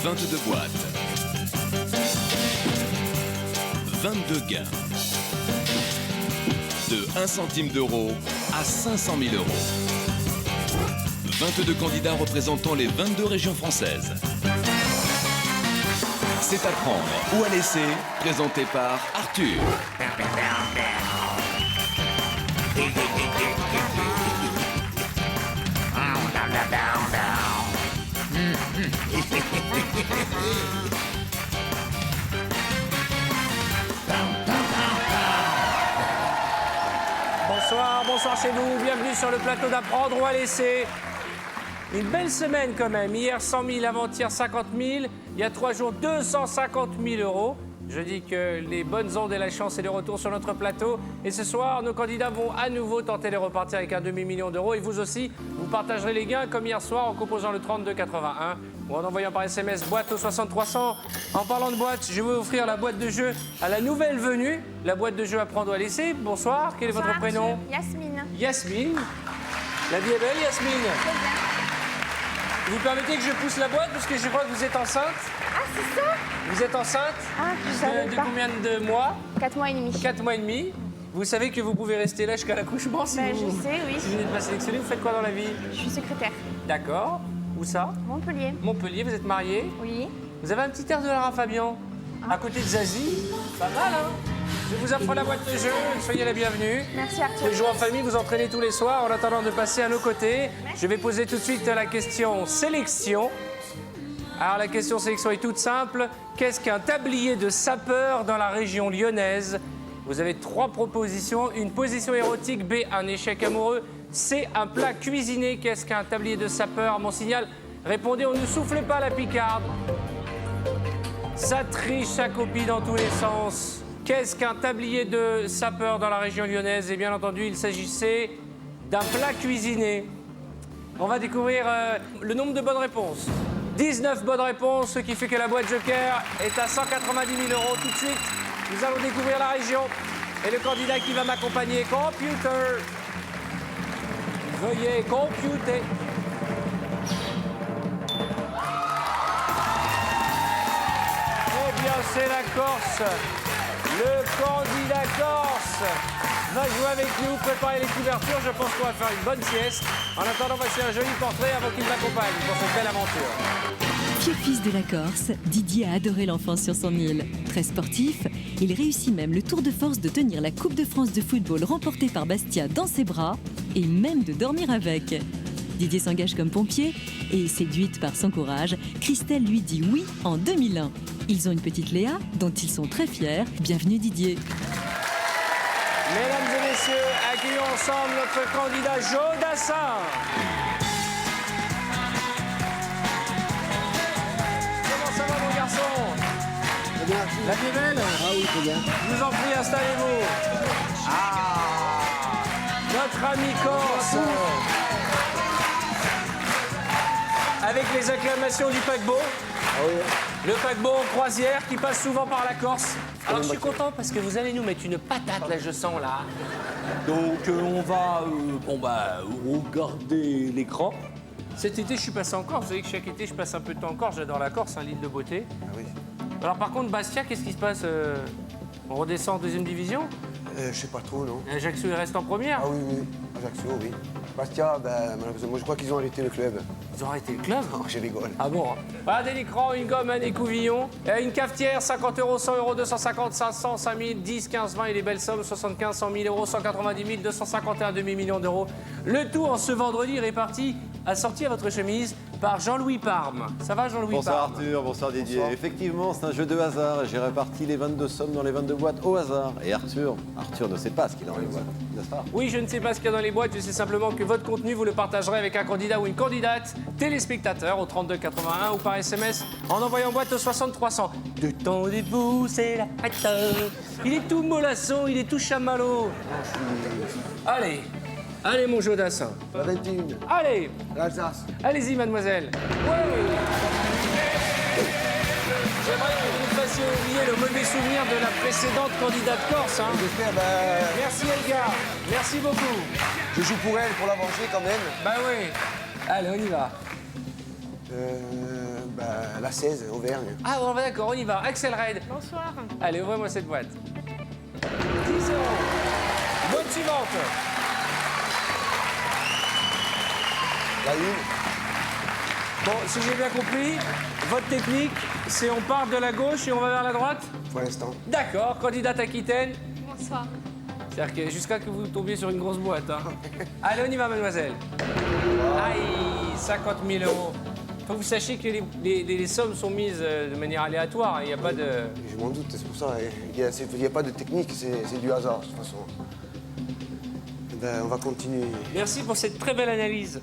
22 boîtes. 22 gains. De 1 centime d'euro à 500 000 euros. 22 candidats représentant les 22 régions françaises. C'est à prendre ou à laisser, présenté par Arthur. Bonsoir chez vous, bienvenue sur le plateau d'Apprendre ou à laisser. Une belle semaine quand même, hier 100 000, avant-hier 50 000, il y a 3 jours 250 000 euros. Je dis que les bonnes ondes et la chance est de retour sur notre plateau. Et ce soir, nos candidats vont à nouveau tenter de repartir avec un demi-million d'euros. Et vous aussi, vous partagerez les gains comme hier soir en composant le 3281 ou en envoyant par SMS boîte au 6300. En parlant de boîte, je vais offrir la boîte de jeu à la nouvelle venue, la boîte de jeu Apprendre ou à laisser. Bonsoir, quel est votre prénom? Yasmine. Yasmine. La vie est belle, Yasmine. Très bien. Vous permettez que je pousse la boîte parce que je crois que vous êtes enceinte? Ah, c'est ça? Vous êtes enceinte? Ah, je savais de pas. combien de mois? 4 mois et demi. 4 mois et demi. Vous savez que vous pouvez rester là jusqu'à l'accouchement si Ben, vous... je sais, oui. Si vous n'êtes pas sélectionné, vous faites quoi dans la vie? Je suis secrétaire. D'accord. Où ça? Montpellier. Montpellier, vous êtes marié? Oui. Vous avez un petit air de Lara Fabian? À côté de Zazie? Pas mal, hein? Je vous offre la boîte de jeu, soyez la bienvenue. Merci Arthur. Vous jouez en famille, vous entraînez tous les soirs. En attendant de passer à nos côtés, je vais poser tout de suite la question sélection. Alors la question sélection est toute simple. Qu'est-ce qu'un tablier de sapeur dans la région lyonnaise? Vous avez 3 propositions. Une position érotique, B, un échec amoureux, C, un plat cuisiné. Qu'est-ce qu'un tablier de sapeur? Mon signal, répondez, on ne souffle pas la picarde. Ça triche, ça copie dans tous les sens. Qu'est-ce qu'un tablier de sapeur dans la région lyonnaise? Et bien entendu, il s'agissait d'un plat cuisiné. On va découvrir le nombre de bonnes réponses. 19 bonnes réponses, ce qui fait que la boîte Joker est à 190 000 euros. Tout de suite, nous allons découvrir la région et le candidat qui va m'accompagner. Computer. Veuillez computer. Eh bien, c'est la Corse. Le candidat corse va jouer avec nous, préparer les couvertures. Je pense qu'on va faire une bonne sieste. En attendant, voici un joli portrait avant qu'il m'accompagne pour cette belle aventure. Fier-fils de la Corse, Didier a adoré l'enfance sur son île. Très sportif, il réussit même le tour de force de tenir la Coupe de France de football remportée par Bastia dans ses bras et même de dormir avec. Didier s'engage comme pompier et, séduite par son courage, Christelle lui dit oui en 2001. Ils ont une petite Léa dont ils sont très fiers. Bienvenue Didier. Mesdames et messieurs, accueillons ensemble notre candidat Joe Dassin. Comment ça va mon garçon? Très bien. La vie est belle? Ah oui, très bien. Je vous en prie, installez-vous. Notre ami corse. Avec les acclamations du paquebot. Ah oui. Le paquebot en croisière qui passe souvent par la Corse. Alors je suis content parce que vous allez nous mettre une patate là, je sens là. Donc on va regarder l'écran. Cet été je suis passé en Corse. Vous savez que chaque été je passe un peu de temps en Corse. J'adore la Corse, l'île de beauté. Ah oui. Alors par contre Bastia, qu'est-ce qui se passe? On redescend en 2e division? Je sais pas trop, non. Ajaccio il reste en première. Ah oui, oui. Ajaccio, oui. Bastia, ben, malheureusement, je crois qu'ils ont arrêté le club. Ils ont arrêté le club? Non, je rigole. Ah bon? Regardez l'écran, une gomme, un écouvillon, une cafetière, 50 euros, 100 euros, 250, 500, 5000, 10, 15, 20 et les belles sommes, 75, 100 000 euros, 190 000, 251 demi-millions d'euros. Le tout en ce vendredi réparti, assorti à votre chemise par Jean-Louis Parme. Ça va Jean-Louis Bonsoir Parme? Arthur, bonsoir Didier. Bonsoir. Effectivement, c'est un jeu de hasard et j'ai réparti les 22 sommes dans les 22 boîtes au hasard. Et Arthur ne sait pas ce qu'il a dans les boîtes, n'est-ce pas? Oui, je ne sais pas ce qu'il y a dans les boîtes, je sais simplement que votre contenu, vous le partagerez avec un candidat ou une candidate, téléspectateur au 3281 ou par SMS en envoyant boîte au 6300. De temps debout, c'est la fête. Il est tout mollasson, il est tout chamallow. Allez, allez mon Joe Dassin. La 21, Allez, l'Alsace. allez-y mademoiselle. Ouais. J'aimerais que vous nous fassiez oublier le mauvais souvenir de la précédente candidate corse. Hein. J'espère, ben, Merci Elga, merci beaucoup. je joue pour elle, pour l'avancer quand même. Bah oui. Allez, on y va. Ben, la la 16, Auvergne. Ah bon, bah, d'accord, on y va. Axel Red. Bonsoir. Allez, ouvrez-moi cette boîte. 10 €. Boîte suivante. La une, Bon, si j'ai bien compris, votre technique, c'est on part de la gauche et on va vers la droite? pour l'instant. D'accord, candidate Aquitaine. Bonsoir. C'est-à-dire que jusqu'à que vous tombiez sur une grosse boîte. Hein. Allez, on y va, mademoiselle. Aïe, 50 000 €. Faut que vous sachiez que les sommes sont mises de manière aléatoire. Il n'y a pas de... Je m'en doute, c'est pour ça. Il n'y a pas de technique, c'est du hasard, de toute façon. Ben, on va continuer. Merci pour cette très belle analyse.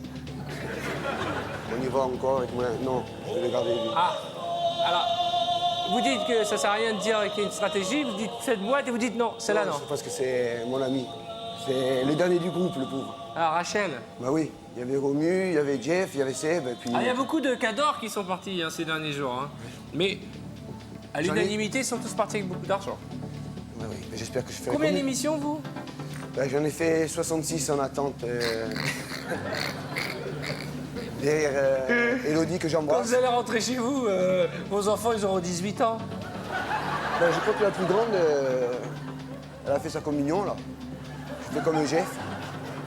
On y va encore avec moi. Non, je vais garder lui. Ah, alors, vous dites que ça sert à rien de dire qu'il y a une stratégie, vous dites cette boîte et vous dites non, celle-là non. C'est parce que c'est mon ami. C'est le dernier du groupe, le pauvre. Ah, Rachel. Bah oui, il y avait Romu, il y avait Jeff, il y avait Seb, et puis... Ah, il y a beaucoup de cadors qui sont partis hein, ces derniers jours. Hein. Mais à J'en ai- l'unanimité, ils sont tous partis avec beaucoup d'argent. Ouais, oui, mais j'espère que je ferai... Combien d'émissions, vous? Ben, j'en ai fait 66 en attente. Derrière Elodie, que Quand j'embrasse. vous allez rentrer chez vous, vos enfants, ils auront 18 ans. Ben, je crois que la plus grande, elle a fait sa communion, là. Je fais comme Jeff.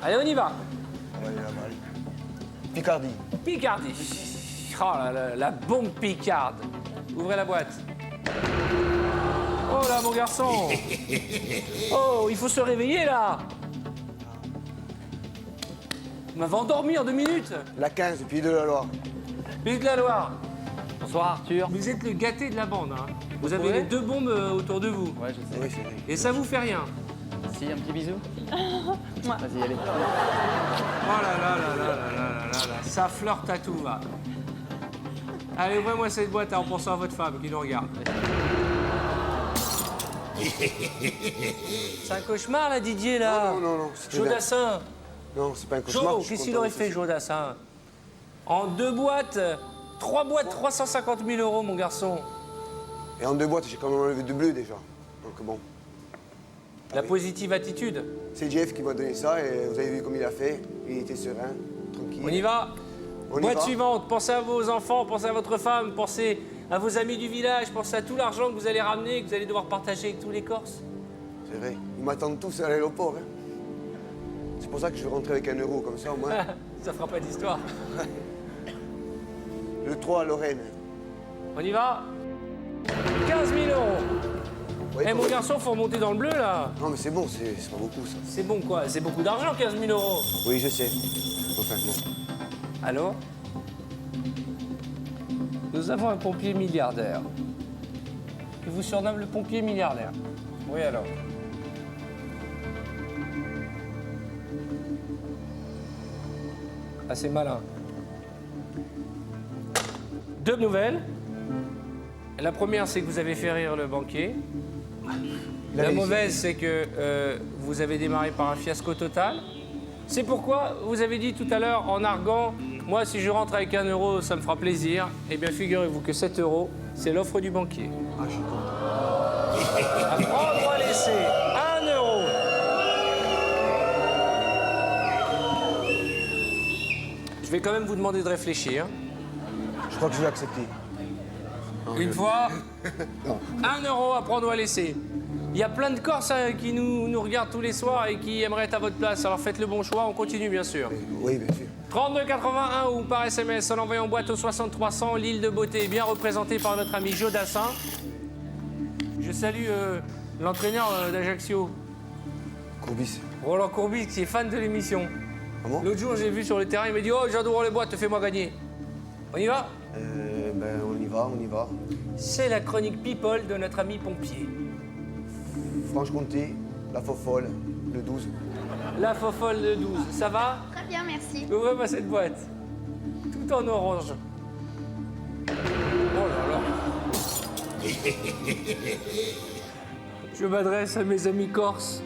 Allez, on y va. On va aller là-bas, allez. Picardie. Picardie. Oh là là, la bombe Picarde. Ouvrez la boîte. Oh là, mon garçon. Oh, il faut se réveiller, là. Vous m'avez endormi en 2 minutes. La 15, Pays de la Loire. Pays de la Loire. Bonsoir Arthur. Vous êtes le gâté de la bande. Hein. Vous avez trouvez les 2 bombes autour de vous. Ouais, je sais. Oui, c'est vrai. Et ça vous fait rien. Si, un petit bisou. Vas-y, allez. Oh là là là là là là là là là. Ça flirte à tout va. Allez, ouvrez-moi cette boîte en pensant à votre femme qui nous regarde. C'est un cauchemar là, Didier, là. Non, non, non, c'était Jodassin. Non, c'est pas un cauchemar. Jo, je suis qu'est-ce qu'il content aurait de fait, ça. Jodassin? En 2 boîtes, 3 boîtes, 350 000 €, mon garçon. Et en 2 boîtes, j'ai quand même enlevé 2 bleus déjà. Donc bon, La positive attitude. c'est Jeff qui m'a donné ça et vous avez vu comme il a fait. Il était serein, tranquille. On y va. On y Boîte va. suivante. Pensez à vos enfants, pensez à votre femme, pensez à vos amis du village, pensez à tout l'argent que vous allez ramener, que vous allez devoir partager avec tous les Corses. C'est vrai. Ils m'attendent tous à l'aéroport. Hein. C'est pour ça que je vais rentrer avec 1 euro, comme ça au moins. Ça fera pas d'histoire. Le 3 à Lorraine. On y va. 15 000 €. Oui, Eh mon garçon, faut remonter dans le bleu là. Non mais c'est bon, c'est pas beaucoup ça. C'est bon quoi, c'est beaucoup d'argent, 15 000 €. Oui, je sais. Enfin, non. Allô? Nous avons un pompier milliardaire. Il vous surnomme le pompier milliardaire. Oui alors. Assez malin. 2 nouvelles. La première, c'est que vous avez fait rire le banquier. La réussi. mauvaise, c'est que vous avez démarré par un fiasco total. C'est pourquoi vous avez dit tout à l'heure en argant, moi si je rentre avec 1 euro, ça me fera plaisir. Eh bien figurez-vous que 7 euros, c'est l'offre du banquier. Ah, je suis content. À prendre ou à laisser, 1 euro. Je vais quand même vous demander de réfléchir. Je crois que je vais accepter. Une fois, 1 euro à prendre ou à laisser. Il y a plein de Corses hein, qui nous regardent tous les soirs et qui aimeraient être à votre place. Alors faites le bon choix, on continue bien sûr. Oui, bien sûr. 32,81 ou par SMS en envoyant boîte au 6300. L'île de Beauté est bien représentée par notre ami Jodassin. Je salue l'entraîneur d'Ajaccio, Courbis. Roland Courbis, qui est fan de l'émission. Ah bon? L'autre jour, j'ai vu sur le terrain, il m'a dit « Oh, j'adore les boîtes, fais-moi gagner ». On y va? Ben, on y va, on y va. C'est la chronique People de notre ami pompier. Franche-Comté, la Fofolle, le 12. La fofolle de 12, ça va? Très bien, merci. Ouvrez-moi cette boîte. Tout en orange. Oh là là. Je m'adresse à mes amis corses.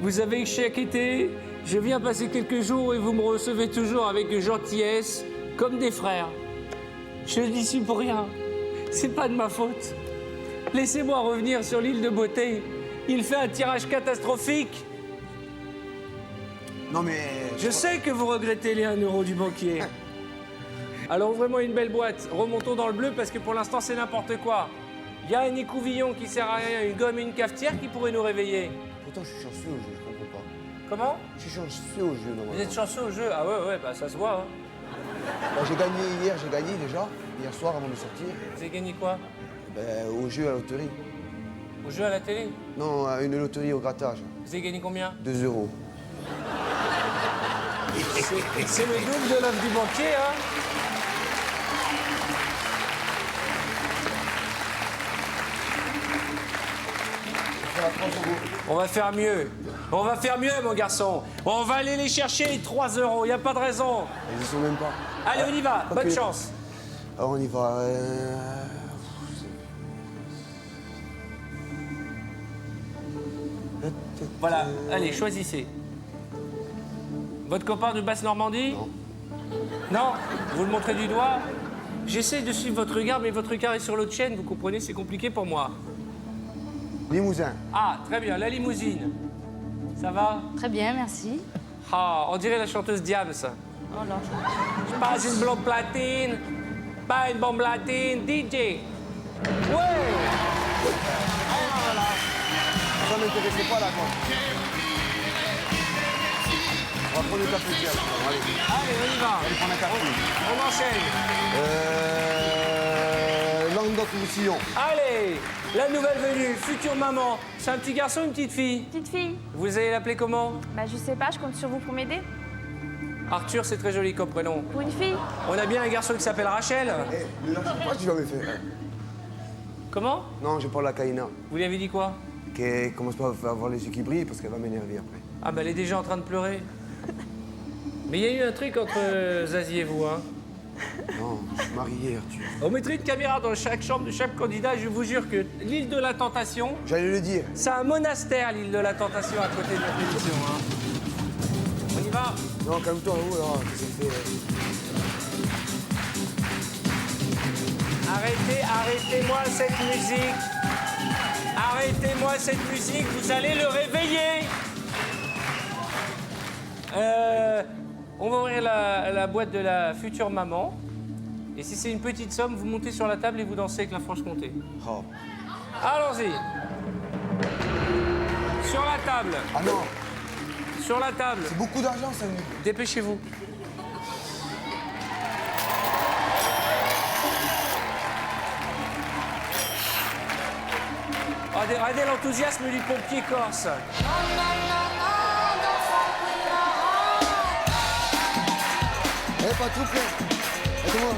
Vous avez chaque été, je viens passer quelques jours et vous me recevez toujours avec gentillesse, comme des frères. Je n'y suis pour rien. C'est pas de ma faute. Laissez-moi revenir sur l'île de Beauté. Il fait un tirage catastrophique. Non mais... Je sais que vous regrettez les 1 euro du banquier. Alors ouvrez-moi une belle boîte. Remontons dans le bleu parce que pour l'instant c'est n'importe quoi. Il y a un écouvillon qui sert à rien, une gomme et une cafetière qui pourraient nous réveiller. Pourtant, je suis chanceux au jeu, je comprends pas. Comment? Je suis chanceux au jeu, Vous normalement. êtes chanceux au jeu? Ah ouais, bah ça se voit. Hein. Bah, j'ai gagné hier, déjà, hier soir avant de sortir. Vous avez gagné quoi? Ben, au jeu à la loterie. Au jeu à la télé? Non, à une loterie au grattage. Vous avez gagné combien? 2 €. C'est le double de l'œuf du banquier, hein? On va faire mieux. On va faire mieux, mon garçon. On va aller les chercher, 3 €. Il n'y a pas de raison. Ils y sont même pas. Allez, on y va. ok. Bonne chance. Alors on y va. Voilà. Allez, choisissez. Votre copain de Basse-Normandie? Non. Non? Vous le montrez du doigt? J'essaie de suivre votre regard, mais votre regard est sur l'autre chaîne. Vous comprenez, c'est compliqué pour moi. Limousin. Ah, très bien. La limousine. Ça va? Très bien, merci. Ah, on dirait la chanteuse Diams. Oh là. Pas une blonde platine, pas une bombe latine, DJ. Ouais! Ça m'intéressait pas là, quoi. On va prendre le cafetière. Allez. Allez, on y va. Allez, prendre un café. On enchaîne. Languedoc-Roussillon. Allez, la nouvelle venue, future maman. C'est un petit garçon ou une petite fille? Petite fille. Vous allez l'appeler comment? Bah, je sais pas, je compte sur vous pour m'aider. Arthur, c'est très joli comme prénom. Pour une fille. On a bien un garçon qui s'appelle Rachel. Eh, ne lâche pas, tu vas me faire. Comment? Non, je parle à Kaina. Vous lui avez dit quoi? Qu'elle commence pas à avoir les yeux qui brillent parce qu'elle va m'énerver après. Ah, bah elle est déjà en train de pleurer. Mais il y a eu un truc entre Zazie et vous, hein? Non, je suis marié, Arthur. On mettrait une caméra dans chaque chambre de chaque candidat. Je vous jure que l'île de la Tentation, J'allais le dire. c'est un monastère, l'île de la Tentation, à côté de notre émission. Hein. On y va? Non, calme-toi, oh là, qu'est-ce que ça fait? Arrêtez-moi cette musique. Arrêtez-moi cette musique, vous allez le réveiller. On va ouvrir la boîte de la future maman. Et si c'est une petite somme, vous montez sur la table et vous dansez avec la Franche-Comté. Oh. Allons-y. Sur la table. Ah non, Sur la table. c'est beaucoup d'argent, ça. Dépêchez-vous. Regardez l'enthousiasme du pompier corse. Eh, pas tout plein. Attends-moi,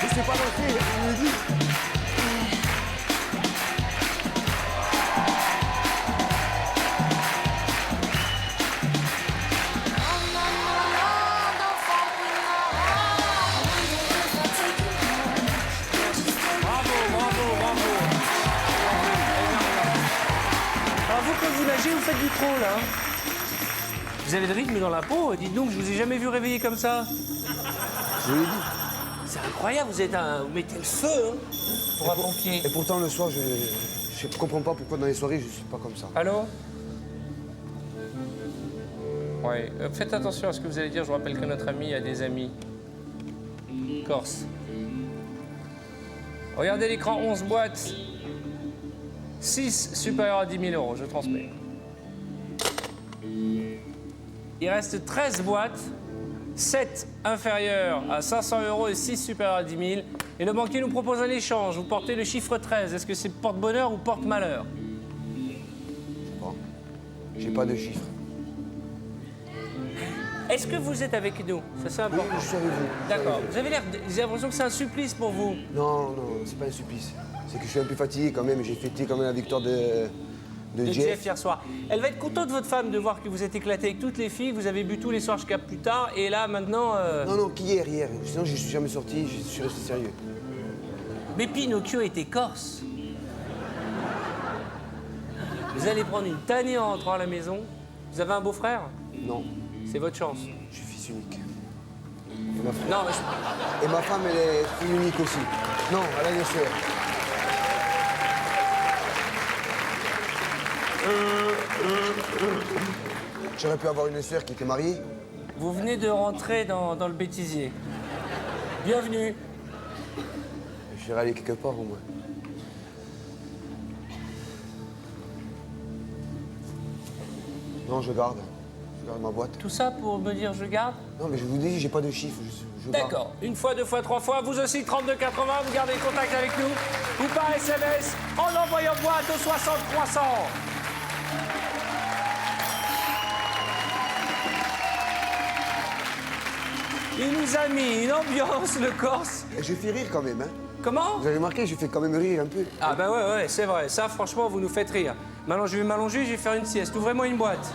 je sais pas danser, on me le dit. Alors vous, quand vous nagez, vous faites du crawl, hein? Vous avez le rythme dans la peau. Dites donc, je vous ai jamais vu réveiller comme ça. Je l'ai dit. C'est incroyable, vous mettez le feu, hein, pour un pompier. Et pourtant, le soir, je comprends pas pourquoi dans les soirées, je suis pas comme ça. Allô? Ouais, faites attention à ce que vous allez dire. Je vous rappelle que notre ami a des amis corse. Regardez l'écran, 11 boîtes. 6 supérieurs à 10 000 €, je transmets. Il reste 13 boîtes, 7 inférieures à 500 € et 6 supérieures à 10 000. Et le banquier nous propose un échange. Vous portez le chiffre 13. Est-ce que c'est porte-bonheur ou porte-malheur? Bon. J'ai pas de chiffres. Est-ce que vous êtes avec nous? Ça, c'est important. Je suis avec vous. D'accord. Vous avez l'impression que c'est un supplice pour vous. Non, non, c'est pas un supplice. C'est que je suis un peu fatigué quand même. J'ai fêté quand même la victoire de De Jeff. Jeff hier soir. Elle va être contente, votre femme, de voir que vous êtes éclaté avec toutes les filles, que vous avez bu tous les soirs jusqu'à plus tard, et là, maintenant... Non, non, qu'hier, hier. Sinon, je suis jamais sorti, je suis resté sérieux. Mais Pinocchio était corse. Vous allez prendre une tannée en rentrant à la maison. Vous avez un beau-frère? Non, C'est votre chance. je suis fils unique. Et ma, Non, mais et ma femme, elle est fille unique aussi. Non, elle a une sœur. J'aurais pu avoir une sœur qui était mariée. vous venez de rentrer dans le bêtisier. Bienvenue. Je vais aller quelque part au moins. Non, je garde. Je garde ma boîte. Tout ça pour me dire je garde? Non, mais je vous dis, j'ai pas de chiffres. Je garde. D'accord. Une fois, deux fois, trois fois. Vous aussi, 32,80. Vous gardez contact avec nous. Ou par SMS en envoyant boîte au 60 300. Il nous a mis une ambiance, le Corse. Et je fais rire quand même, hein. Comment? Vous avez remarqué, je fais quand même rire un peu. Ah bah ouais, c'est vrai. Ça, franchement, vous nous faites rire. Maintenant, je vais m'allonger, je vais faire une sieste. Ouvrez-moi une boîte.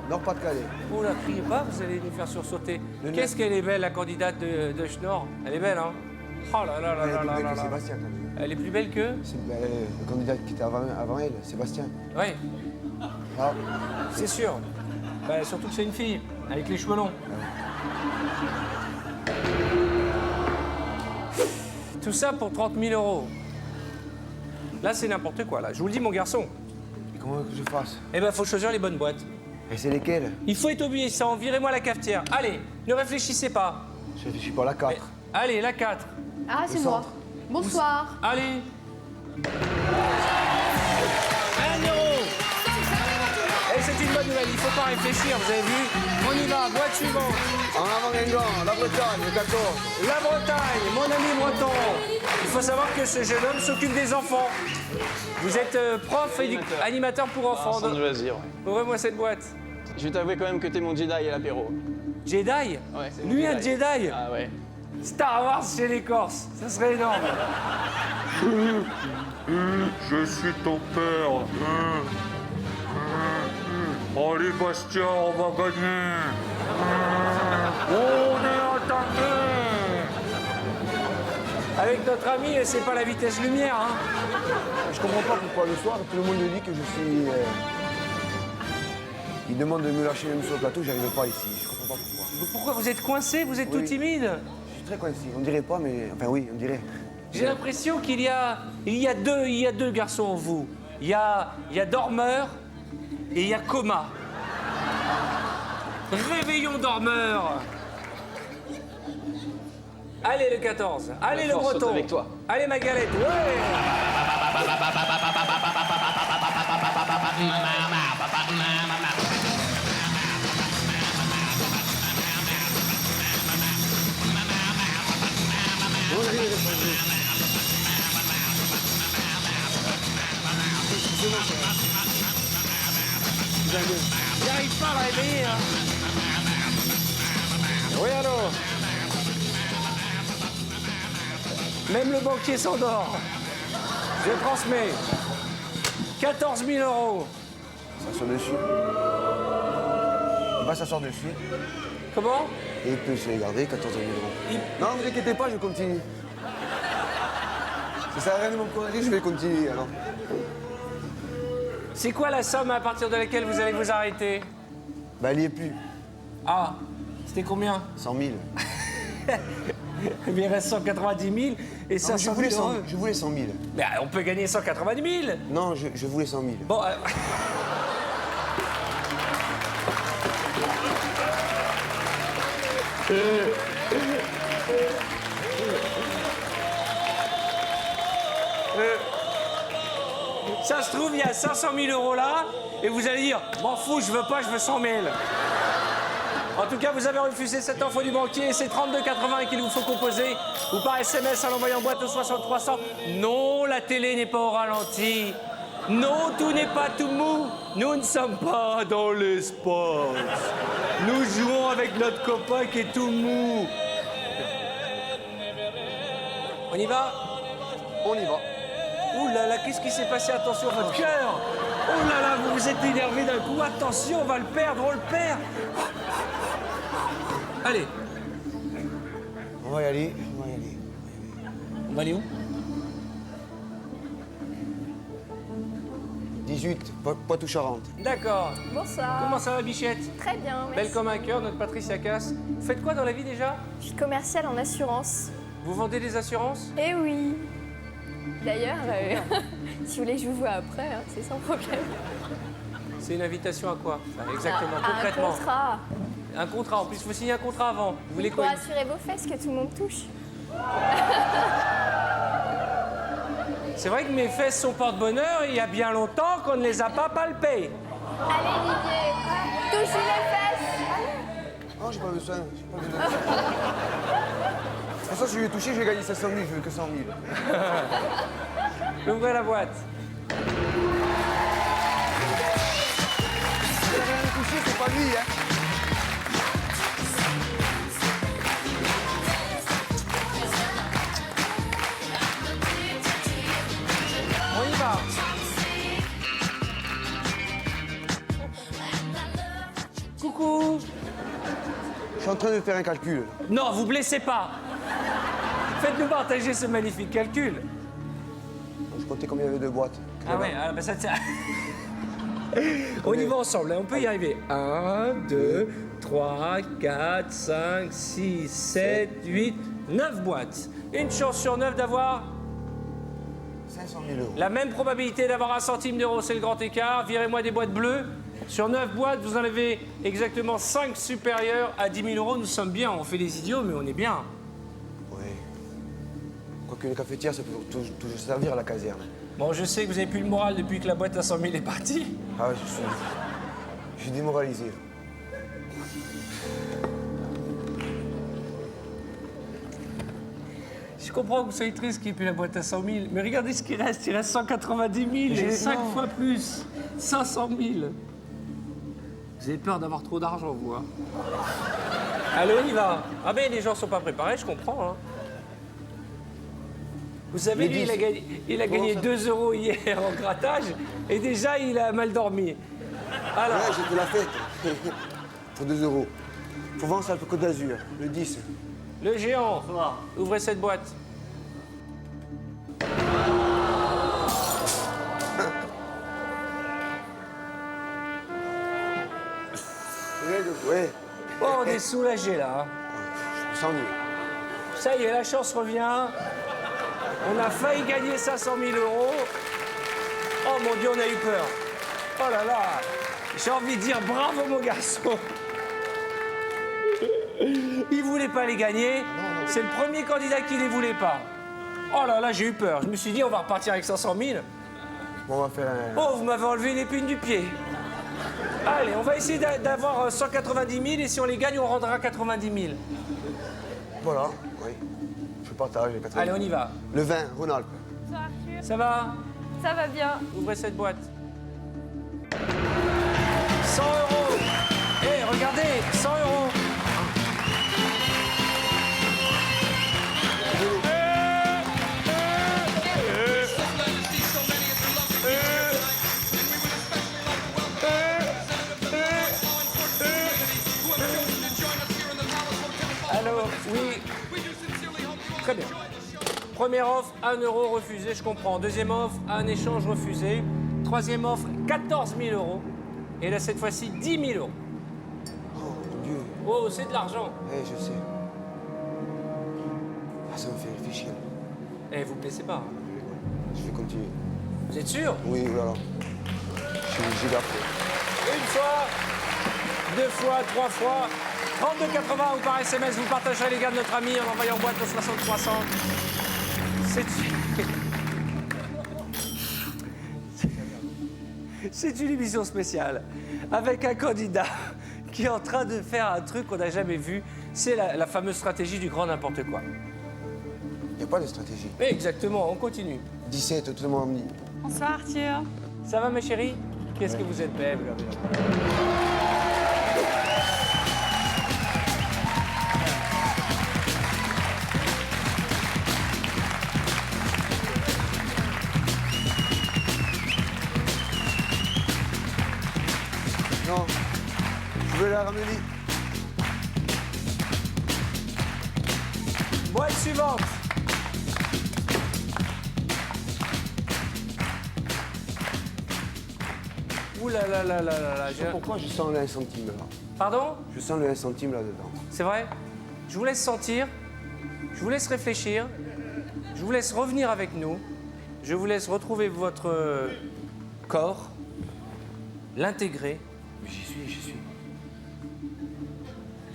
Nord-Pas-de-Calais. Oh là, criez pas, vous allez nous faire sursauter. Qu'est-ce qu'elle est belle, la candidate de Schnorr. Elle est belle, hein? Oh là là là Elle est là plus là belle là que là. Sébastien, quand même. Elle est plus belle que? C'est le candidat qui était avant elle, Sébastien. Oui, Ah, c'est sûr. Bah, surtout que c'est une fille, avec les cheveux longs. Tout ça pour 30 000 €. Là, c'est n'importe quoi, là. Je vous le dis, mon garçon. et comment que je fasse? Eh ben, faut choisir les bonnes boîtes. Et c'est lesquelles? Il faut être obéissant. Virez-moi la cafetière. Allez, ne réfléchissez pas. Je réfléchis pas à la 4. Allez, la 4. Ah, c'est Le moi. centre. Bonsoir. Allez. 1 €. Et c'est une bonne nouvelle, il faut pas réfléchir, vous avez vu? On y va, boîte suivante. En avant Guingamp, la Bretagne, le 14. La Bretagne, mon ami breton. Il faut savoir que ce jeune homme s'occupe des enfants. Vous êtes prof et animateur pour enfants. Centre de loisirs, ouais. Ouvrez-moi cette boîte. Je vais t'avouer quand même que t'es mon Jedi à l'apéro. Jedi? Ouais, c'est mon Lui, un Jedi. Jedi? Ah ouais. Star Wars chez les Corses, ça serait énorme. Je suis ton père. Allez, Bastien, on va gagner. On est attaqué. Avec notre ami, c'est pas la vitesse lumière, hein. Je comprends pas pourquoi le soir, tout le monde dit que je suis... Il demande de me lâcher même sur le plateau, j'arrive pas ici. Je comprends pas pourquoi. Pourquoi vous êtes coincé? Vous êtes Oui. tout timide? Je suis très coincé. On dirait pas, mais... Enfin oui, on dirait. J'ai l'impression qu'il y a deux garçons en vous. Il y a dormeur et il y a coma. Réveillon dormeur. Allez le 14. Allez La le force breton. saute avec toi. Allez ma galette. Ouais. J'arrive pas à la réveiller, hein. Oui, allô. Même le banquier s'endort. Je transmets. 14 000 €. Ça sort dessus. Bah, ça sort dessus. Comment? Et il peut se les garder, 14 000 €. Non, ne vous inquiétez pas, je continue. Ça sert à rien de m'encourager, je vais continuer alors. C'est quoi la somme à partir de laquelle vous allez vous arrêter? Bah, il y est plus. Ah, c'était combien? 100 000. Il reste 190 000 et Non, 500 000 euros. je voulais 100 000. Mais on peut gagner 190 000. Non, je voulais 100 000. Bon, ça se trouve, il y a 500 000 € là, et vous allez dire, m'en fous, je veux pas, je veux 100 000. En tout cas, vous avez refusé cette offre du banquier, c'est 32,80 qu'il vous faut composer, ou par SMS en envoyant boîte au 60 300. Non, la télé n'est pas au ralenti. Non, tout n'est pas tout mou. Nous ne sommes pas dans l'espace. Nous jouons avec notre copain qui est tout mou. On y va? On y va. Ouh là là, qu'est-ce qui s'est passé? Attention à votre cœur. Oh là là, vous vous êtes énervé d'un coup. Attention, on va le perdre, on le perd. Allez, On va y aller, on va y aller. on va aller où? 18, Poitou-Charentes. D'accord. Bonsoir. Comment ça va, Bichette? Très bien, merci. Belle comme un cœur, notre Patricia Cass. Vous faites quoi dans la vie déjà? Je suis commerciale en assurance. Vous vendez des assurances? Eh oui. D'ailleurs, si vous voulez que je vous vois après, hein, c'est sans problème. C'est une invitation à quoi? Enfin, exactement, À un concrètement. contrat. Un contrat. En plus, il faut signer un contrat avant. Vous voulez Pour quoi? assurer vos fesses que tout le monde touche. C'est vrai que mes fesses sont porte-bonheur et il y a bien longtemps qu'on ne les a pas palpées. Allez Didier, touchez les fesses. Non, j'ai pas besoin. J'ai pas besoin de ça. De toute façon, si je vais toucher, je vais gagner 500 000, je veux que 100 000. Ouvrez la boîte. Si elle a rien touché, c'est pas lui, hein. On y va. Coucou. Je suis en train de faire un calcul. Non, vous blessez pas. Faites-nous partager ce magnifique calcul. Je comptais combien il y avait de boîtes. Ah ouais, bah ça tient. On y va ensemble, hein, on peut y arriver. 1, 2, 3, 4, 5, 6, 7, 8, 9 boîtes. Une chance sur 9 d'avoir 500 000 euros. la même probabilité d'avoir 1 centime d'euro, c'est le grand écart. Virez-moi des boîtes bleues. Sur 9 boîtes, vous en avez exactement 5 supérieures à 10 000 euros. Nous sommes bien, on fait les idiots, mais on est bien. Oui. Quoique une cafetière, ça peut toujours servir à la caserne. Bon, je sais que vous avez plus le moral depuis que la boîte à 100 000 est partie. Ah ouais, je suis démoralisé. Je comprends que vous soyez triste qu'il n'y ait plus la boîte à 100 000, mais regardez ce qu'il reste 190 000 et 5 fois plus, 500 000. Vous avez peur d'avoir trop d'argent, vous, hein? Allez, on y va. Ah ben, les gens sont pas préparés, je comprends, hein. Vous savez, lui, il a gagné 2 euros hier en grattage et déjà, il a mal dormi. Alors, Ouais, j'ai fait la fête. Pour 2 euros. Provence, Alpes Côte d'Azur, le 10. le géant, ouvrez cette boîte. Ouais, Oh, on est soulagé là, hein. je me sens mieux. Ça y est, la chance revient. On a failli gagner 500 000 euros. Oh mon Dieu, on a eu peur. Oh là là. J'ai envie de dire bravo mon garçon. Il voulait pas les gagner. C'est le premier candidat qui les voulait pas. Oh là là, j'ai eu peur. Je me suis dit, on va repartir avec 500 000. Bon, on va faire un... Oh, vous m'avez enlevé l'épine du pied. Allez, on va essayer d'avoir 190 000 et si on les gagne, on rendra 90 000. Voilà, oui. Je partage les 80. Allez, on y va. Le 20, Rhône-Alpes. Bonsoir Arthur. Ça va? Ça va bien. Ouvrez cette boîte. 100 euros. Eh, regardez, 100 euros. Alors, oui. Très bien. Première offre, 1 euro refusé, je comprends. Deuxième offre, un échange refusé. Troisième offre, 14 000 euros. Et là, cette fois-ci, 10 000 euros. Oh, mon Dieu. Oh, c'est de l'argent. Eh, je sais. Ah, ça me fait réfléchir. Eh, vous ne blessez pas. Hein. Je vais continuer. Vous êtes sûr? Oui, voilà. J'ai gardé. Une fois, 2 fois, 3 fois. 32,80 ou par SMS, vous partagerez les gars de notre ami en envoyant boîte au 60 300. C'est une émission spéciale avec un candidat qui est en train de faire un truc qu'on n'a jamais vu. C'est la fameuse stratégie du grand n'importe quoi. Il n'y a pas de stratégie. Mais exactement, on continue. 17, tout le monde me dit. Bonsoir Arthur. Ça va, ma chérie? Qu'est-ce que vous êtes belle? Non, je veux la ramener. Boîte suivante. Ouh là là là là là là. Je sais pas pourquoi je sens le 1 centime là. Pardon? Je sens le 1 centime là-dedans. C'est vrai? Je vous laisse sentir, je vous laisse réfléchir, je vous laisse revenir avec nous, je vous laisse retrouver votre corps, l'intégrer. Mais j'y suis.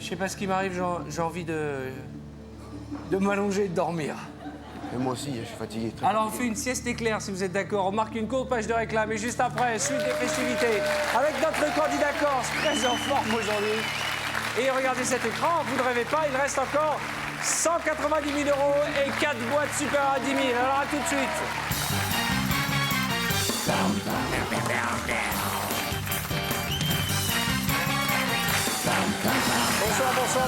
Je sais pas ce qui m'arrive, j'ai envie de m'allonger et de dormir. Et moi aussi, je suis fatigué. très Alors on fatigué. fait une sieste éclair si vous êtes d'accord. On marque une courte page de réclame et juste après, suite des festivités avec notre candidat corse très en forme aujourd'hui. Et regardez cet écran, vous ne rêvez pas, il reste encore 190 000 € et 4 boîtes supérieures à 10 000. Alors à tout de suite.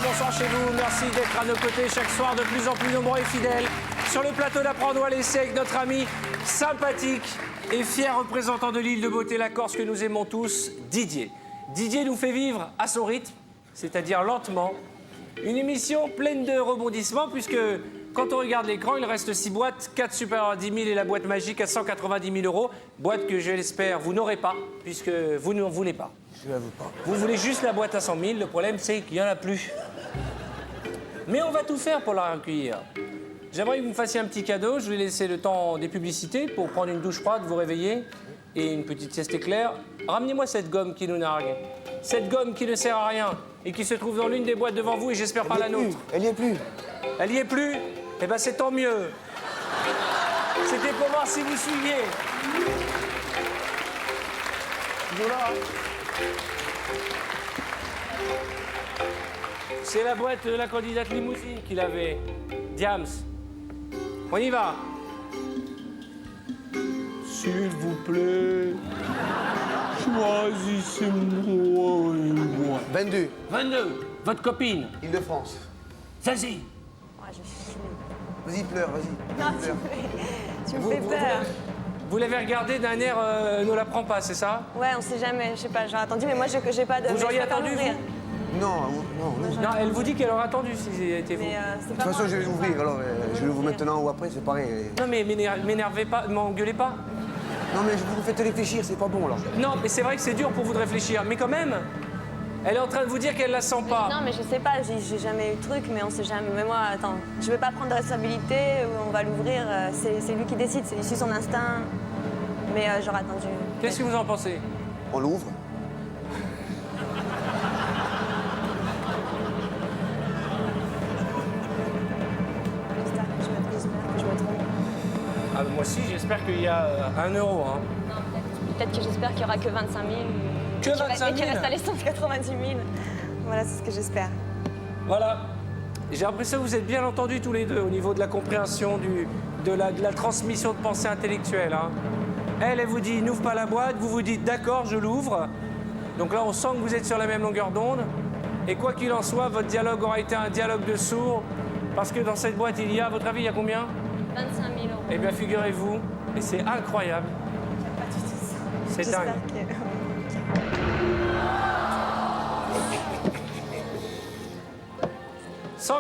Bonsoir chez vous. Merci d'être à nos côtés chaque soir de plus en plus nombreux et fidèles. Sur le plateau d'Apprendre à laisser avec notre ami sympathique et fier représentant de l'île de beauté, la Corse que nous aimons tous, Didier. Didier nous fait vivre à son rythme, c'est-à-dire lentement, une émission pleine de rebondissements puisque quand on regarde l'écran, il reste 6 boîtes, 4 supérieures à 10 000 et la boîte magique à 190 000 €. Boîte que je l'espère vous n'aurez pas puisque vous n'en voulez pas. Je la veux pas. Vous voulez juste la boîte à 100 000, le problème c'est qu'il n'y en a plus. Mais on va tout faire pour la recueillir. J'aimerais que vous me fassiez un petit cadeau, je vais laisser le temps des publicités pour prendre une douche froide, vous réveiller et une petite sieste éclair. Ramenez-moi cette gomme qui nous nargue. Cette gomme qui ne sert à rien et qui se trouve dans l'une des boîtes devant vous et j'espère pas la nôtre. Elle y est plus. Elle y est plus? Eh ben c'est tant mieux. C'était pour voir si vous suiviez. Voilà. C'est la boîte de la candidate limousine qu'il avait. Diams. On y va. S'il vous plaît, choisissez-moi une boîte. 22. 22. Votre copine. Île-de-France. Vas-y. Vas-y, pleure, vas-y. Non, Pleure. tu me fais peur. Vous l'avez regardé d'un air ne la prend pas, c'est ça? Ouais, on sait jamais, je sais pas, j'aurais attendu, mais moi j'ai pas de. Vous mais je auriez préfère attendu, l'ouvrir. Non, non. Non, elle vous dit qu'elle aurait attendu si c'était vous. Mais c'est De pas toute façon, moi. je vais l'ouvrir, alors je l'ouvre maintenant ou après, c'est pareil. Non, mais m'énervez pas, m'engueulez pas. Non, mais vous faites réfléchir, c'est pas bon, là. Non, mais c'est vrai que c'est dur pour vous de réfléchir. Mais quand même, elle est en train de vous dire qu'elle la sent pas. Non, mais je sais pas, j'ai jamais eu de truc, mais on sait jamais. Mais moi, attends, je veux pas prendre de responsabilité, on va l'ouvrir, c'est lui qui décide, il suit son instinct. Mais j'aurais attendu. Qu'est-ce que vous en pensez? On l'ouvre. J'espère que je me trompe. Ah, moi aussi, j'espère qu'il y a 1 euro. Hein. Non, peut-être que j'espère qu'il y aura que 25 000. Que 25 000? Et qu'il reste à les 190 000. Voilà, c'est ce que j'espère. Voilà. J'ai l'impression que vous êtes bien entendus tous les deux au niveau de la compréhension de la transmission de pensée intellectuelle. Hein. Elle vous dit, n'ouvre pas la boîte. Vous vous dites, d'accord, je l'ouvre. Donc là, on sent que vous êtes sur la même longueur d'onde. Et quoi qu'il en soit, votre dialogue aura été un dialogue de sourds. Parce que dans cette boîte, il y a, à votre avis, il y a combien? 25 000 €. Eh bien, figurez-vous, et c'est incroyable. Pas du tout ça. C'est dingue. J'espère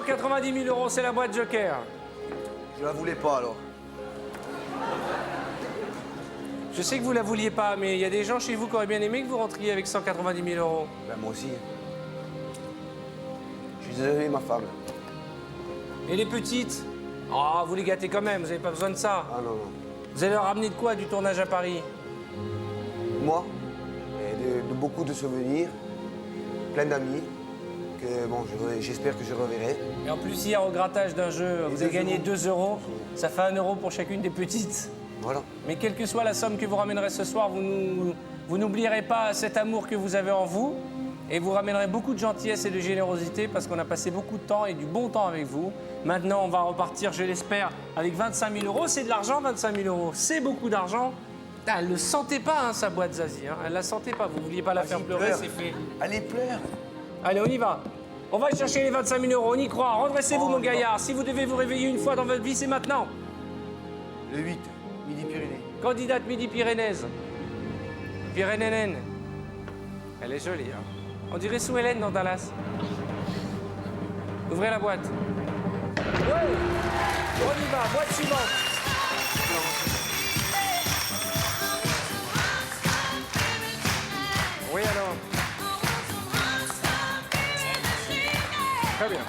que... 190 000 €, c'est la boîte Joker. Je la voulais pas, alors. Je sais que vous la vouliez pas, mais il y a des gens chez vous qui auraient bien aimé que vous rentriez avec 190 000 €. Ben, moi aussi. Je suis désolé, ma femme. Et les petites? Oh, vous les gâtez quand même, vous n'avez pas besoin de ça. Ah non, non. Vous allez leur ramener de quoi du tournage à Paris? Moi, et de beaucoup de souvenirs, plein d'amis, que bon, j'espère que je reverrai. Et en plus, hier, au grattage d'un jeu, vous avez 2 gagné euros. 2 €. Ça fait 1 € pour chacune des petites. Voilà. Mais quelle que soit la somme que vous ramènerez ce soir, vous n'oublierez pas cet amour que vous avez en vous. Et vous ramènerez beaucoup de gentillesse et de générosité parce qu'on a passé beaucoup de temps et du bon temps avec vous. Maintenant, on va repartir, je l'espère, avec 25 000 €. C'est de l'argent, 25 000 €. C'est beaucoup d'argent. Ah, elle ne le sentait pas, hein, sa boîte Zazie. Hein. Elle ne la sentait pas. Vous ne vouliez pas la faire Vas-y, pleurer, pleure. c'est fait. Allez, pleure. Allez, on y va. On va chercher les 25 000 €. On y croit. Redressez-vous, mon gaillard. Si vous devez vous réveiller une fois dans votre vie, c'est maintenant. Le 8, Midi-Pyrénées. Candidate Midi-Pyrénées. Pyrénéenne. Elle est jolie, hein. On dirait Sue Hélène dans Dallas. Ouvrez la boîte. Ouais. On y va, boîte suivante. Oui, alors. Très bien.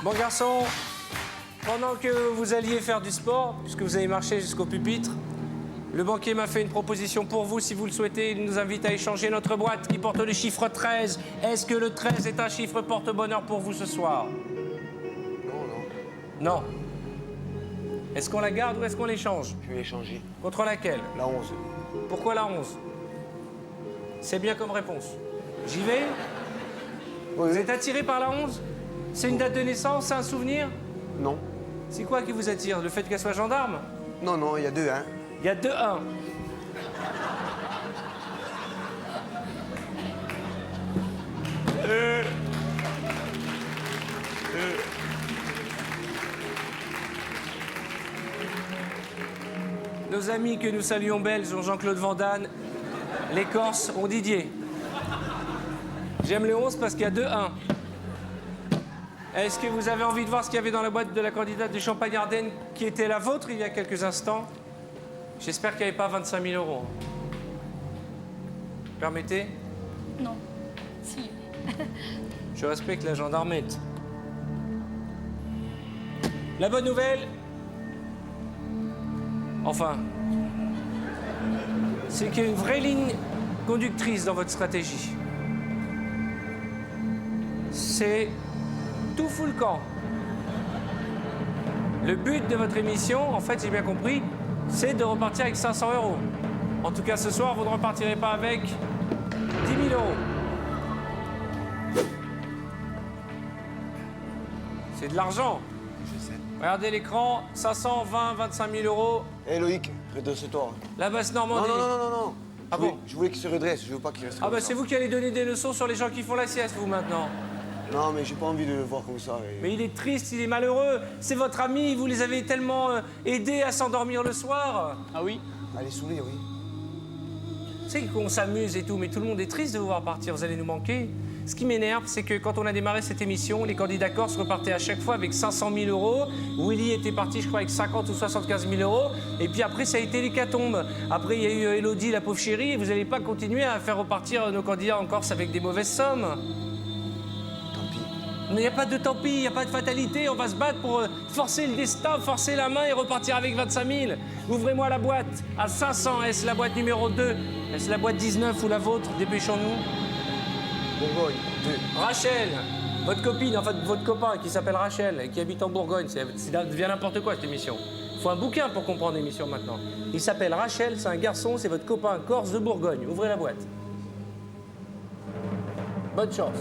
Bon garçon, pendant que vous alliez faire du sport, puisque vous avez marché jusqu'au pupitre, Le banquier m'a fait une proposition pour vous, si vous le souhaitez. Il nous invite à échanger notre boîte qui porte le chiffre 13. Est-ce que le 13 est un chiffre porte-bonheur pour vous ce soir? Non, non. Non. Est-ce qu'on la garde ou est-ce qu'on l'échange? Je vais échanger. Contre laquelle? La 11. Pourquoi la 11? C'est bien comme réponse. J'y vais? Oui, Vous êtes attiré par la 11? C'est une date de naissance, c'est un souvenir? Non. C'est quoi qui vous attire? Le fait qu'elle soit gendarme? Non, non, il y a 2, hein. Il y a 2-1. Nos amis que nous saluons belges ont Jean-Claude Van Damme. Les Corses ont Didier. J'aime le 11 parce qu'il y a 2-1. Est-ce que vous avez envie de voir ce qu'il y avait dans la boîte de la candidate du Champagne-Ardenne qui était la vôtre il y a quelques instants? J'espère qu'il n'y avait pas 25 000 €. Permettez? Non. Si. Je respecte la gendarmette. La bonne nouvelle, enfin, c'est qu'il y a une vraie ligne conductrice dans votre stratégie. C'est tout fout le camp. Le but de votre émission, en fait, j'ai bien compris, c'est de repartir avec 500 €. En tout cas, ce soir, vous ne repartirez pas avec 10 000 €. C'est de l'argent. Je sais. Regardez l'écran, 520, 25 000 €. Hé Loïc, redresse-toi. La basse Non, Normandie. non, non, non, non. Ah bon? Je voulais qu'il se redresse, je veux pas qu'il reste Ah comme bah ça. c'est vous qui allez donner des leçons sur les gens qui font la sieste, vous, maintenant. Non, mais j'ai pas envie de le voir comme ça. Mais il est triste, il est malheureux. C'est votre ami, vous les avez tellement aidés à s'endormir le soir. Ah oui? Allez, saoulé, oui. Tu sais qu'on s'amuse et tout, mais tout le monde est triste de vous voir partir, vous allez nous manquer. Ce qui m'énerve, c'est que quand on a démarré cette émission, les candidats corses repartaient à chaque fois avec 500 000 €. Willy était parti, je crois, avec 50 ou 75 000 €. Et puis après, ça a été l'hécatombe. Après, il y a eu Élodie, la pauvre chérie, et vous n'allez pas continuer à faire repartir nos candidats en Corse avec des mauvaises sommes. Tant pis. Mais il n'y a pas de tant pis, il n'y a pas de fatalité. On va se battre pour forcer le destin, forcer la main et repartir avec 25 000. Ouvrez-moi la boîte à 500. Est-ce la boîte numéro 2? Est-ce la boîte 19 ou la vôtre? Dépêchons-nous. Bourgogne, 2. Rachel, votre copine, en fait votre copain qui s'appelle Rachel et qui habite en Bourgogne, ça devient n'importe quoi cette émission. Il faut un bouquin pour comprendre l'émission maintenant. Il s'appelle Rachel, c'est un garçon, c'est votre copain corse de Bourgogne. Ouvrez la boîte. Bonne chance.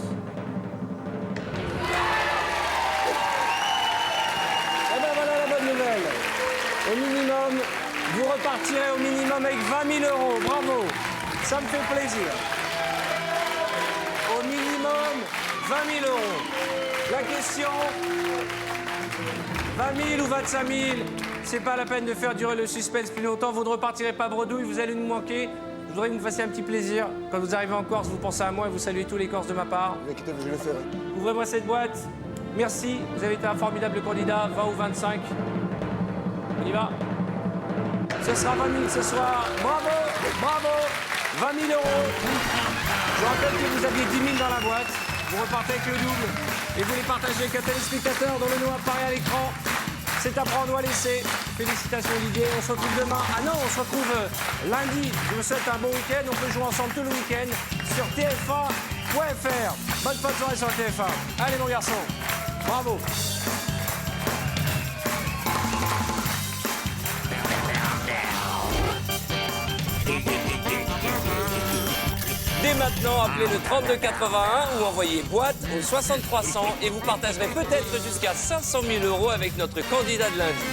Et ben voilà la bonne nouvelle. Au minimum, vous repartirez au minimum avec 20 000 €. Bravo, ça me fait plaisir. Au minimum, 20 000 €. La question, 20 000 ou 25 000, c'est pas la peine de faire durer le suspense plus longtemps. Vous ne repartirez pas bredouille, vous allez nous manquer. Je voudrais que vous me fassiez un petit plaisir. Quand vous arrivez en Corse, vous pensez à moi et vous saluez tous les Corses de ma part. Ne vous inquiétez pas, je le ferai. Ouvrez-moi cette boîte. Merci, vous avez été un formidable candidat, 20 ou 25. On y va. Ce sera 20 000 ce soir. Bravo, bravo, 20 000 €. Je vous rappelle que vous aviez 10 000 dans la boîte. Vous repartez avec le double et vous les partagez avec un téléspectateur dont le nom apparaît à l'écran. C'est à prendre ou à laisser. Félicitations Olivier. On se retrouve demain. Ah non, on se retrouve lundi. Je vous souhaite un bon week-end. On peut jouer ensemble tout le week-end sur tf1.fr. Bonne fin de soirée sur TF1. Allez mon garçon. Bravo. Dès maintenant, appelez le 3281 ou envoyez boîte au 6300 et vous partagerez peut-être jusqu'à 500 000 € avec notre candidat de lundi.